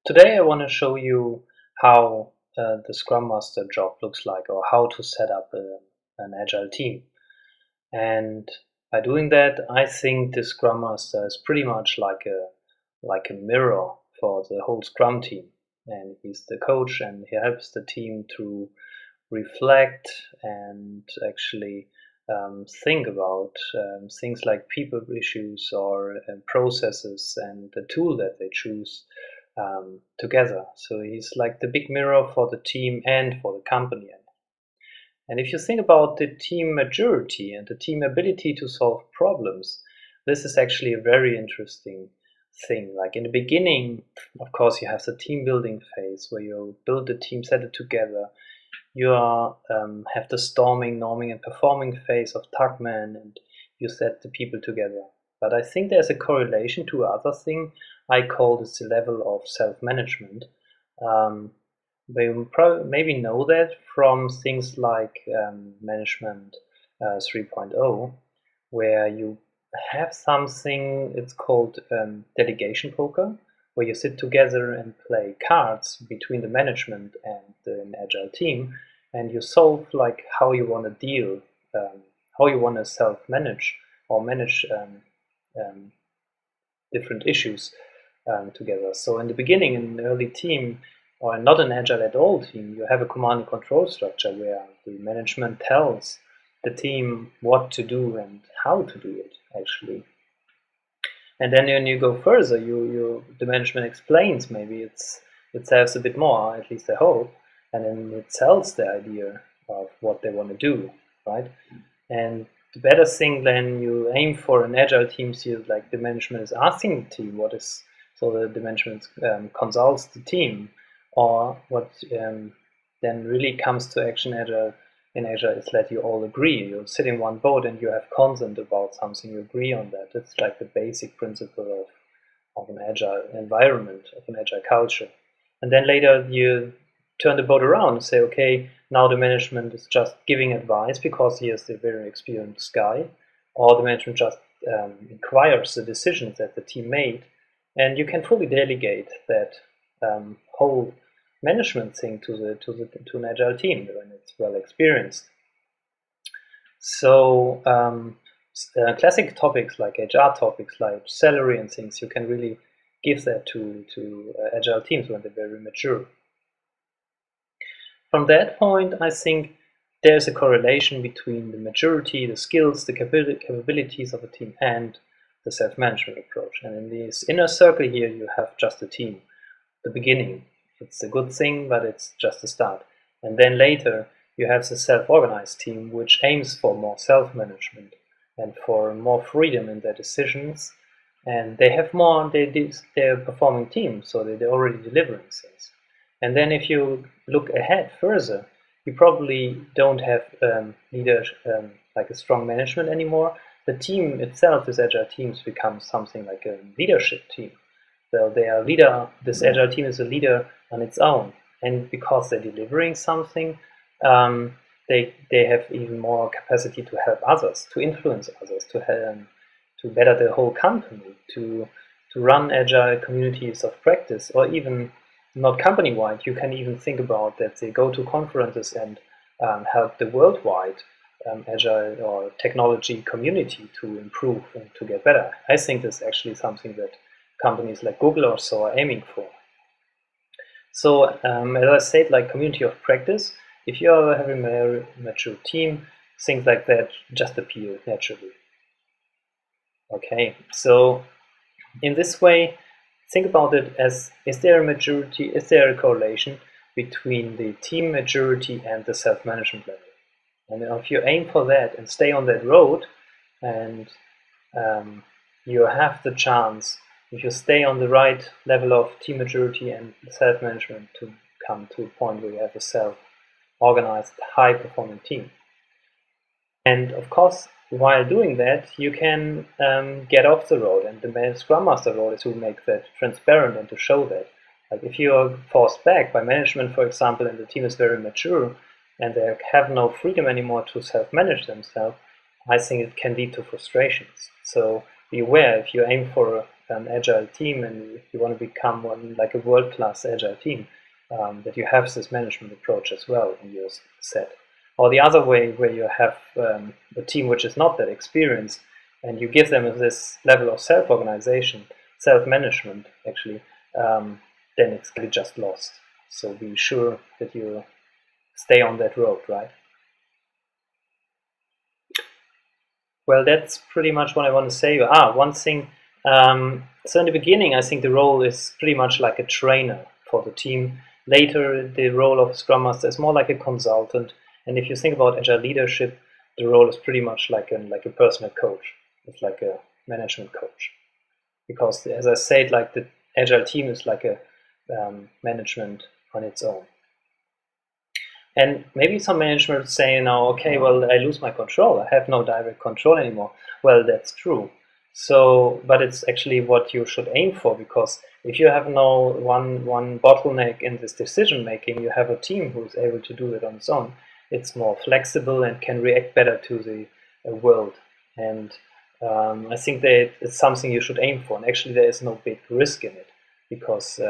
Today I want to show you how the Scrum Master job looks like, or how to set up an agile team. And by doing that, I think the Scrum Master is pretty much like a mirror for the whole Scrum team. And he's the coach, and he helps the team to reflect and actually think about things like people issues or processes and the tool that they choose together. So he's like the big mirror for the team and for the company. And if you think about the team maturity and the team ability to solve problems, this is actually a very interesting thing. Like in the beginning, of course, you have the team building phase where you build the team, set it together. You have the storming, norming, and performing phase of Tuckman, and you set the people together. But I think there's a correlation to another thing I call this the level of self-management. Um, you probably maybe know that from things like Management 3.0, where you have something, it's called delegation poker, where you sit together and play cards between the management and an agile team, and you solve like how you want to deal, how you want to self-manage or manage um, different issues together. So in the beginning, in an early team, or not an agile at all team, you have a command and control structure where the management tells the team what to do and how to do it actually. And then when you go further, the management explains maybe it says a bit more, at least I hope, and then it sells the idea of what they want to do, right? And the better thing then you aim for an agile team, so like the management is asking the team what is, so the management consults the team, or what then really comes to action agile in Agile is that you all agree. You sit in one boat and you have consent about something. You agree on that. It's like the basic principle of an agile environment, of an agile culture. And then later you turn the boat around and say, okay, now the management is just giving advice because he is the very experienced guy, or the management just inquires the decisions that the team made, and you can fully delegate that whole management thing to an agile team when it's well experienced. So classic topics like HR topics like salary and things, you can really give that to agile teams when they're very mature. From that point, I think there's a correlation between the maturity, the skills, the capabilities of a team and the self-management approach. And in this inner circle here, you have just the team, the beginning. It's a good thing, but it's just a start. And then later, you have the self-organized team, which aims for more self-management and for more freedom in their decisions. And they have more, they're a performing team, so they're already delivering things. And then if you look ahead further, you probably don't have leaders like a strong management anymore. The team itself, this agile teams, becomes something like a leadership team. So they are leader. This agile team is a leader on its own, and because they're delivering something, they have even more capacity to help others, to influence others, to better the whole company, to run agile communities of practice, or even not company-wide. You can even think about that they go to conferences and help the worldwide agile or technology community to improve and to get better. I think that's actually something that companies like Google or so are aiming for. So as I said, like community of practice, if you have a very mature team, things like that just appear naturally. Okay, so in this way, think about it as, is there a correlation between the team maturity and the self-management level? And if you aim for that and stay on that road, and you have the chance, if you stay on the right level of team maturity and self-management, to come to a point where you have a self-organized, high-performing team. And of course, while doing that, you can get off the road, and the Scrum Master role is to make that transparent and to show that. Like if you are forced back by management, for example, and the team is very mature, and they have no freedom anymore to self-manage themselves, I think it can lead to frustrations. So be aware, if you aim for an agile team and you want to become like a world-class agile team, that you have this management approach as well in your set. Or the other way, where you have a team which is not that experienced, and you give them this level of self-organization, self-management, actually, then it's just lost. So be sure that you stay on that road, right? Well, that's pretty much what I want to say. One thing. So in the beginning, I think the role is pretty much like a trainer for the team. Later, the role of Scrum Master is more like a consultant. And if you think about agile leadership, the role is pretty much like a personal coach. It's like a management coach. Because as I said, like the agile team is like a management on its own. And maybe some management say now, okay, well, I lose my control. I have no direct control anymore. Well, that's true. So, but it's actually what you should aim for, because if you have no one bottleneck in this decision making, you have a team who is able to do it on its own. It's more flexible and can react better to the world. And I think that it's something you should aim for. And actually, there is no big risk in it, because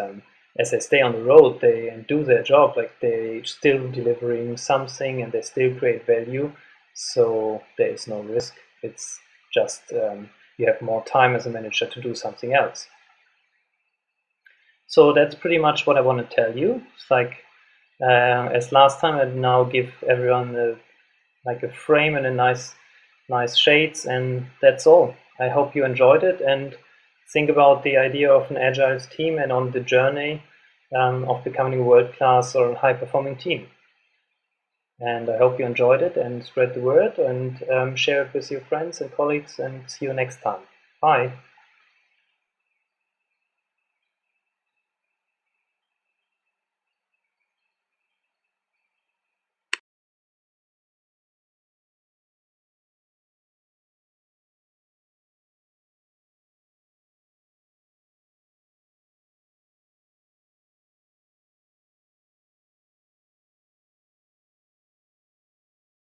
as they stay on the road, they do their job, like they still delivering something and they still create value. So there is no risk. It's just you have more time as a manager to do something else. So that's pretty much what I want to tell you. It's like as last time, I now give everyone like a frame and a nice shades, and that's all. I hope you enjoyed it and think about the idea of an agile team and on the journey of becoming a world-class or a high-performing team. And I hope you enjoyed it and spread the word and share it with your friends and colleagues, and see you next time. Bye.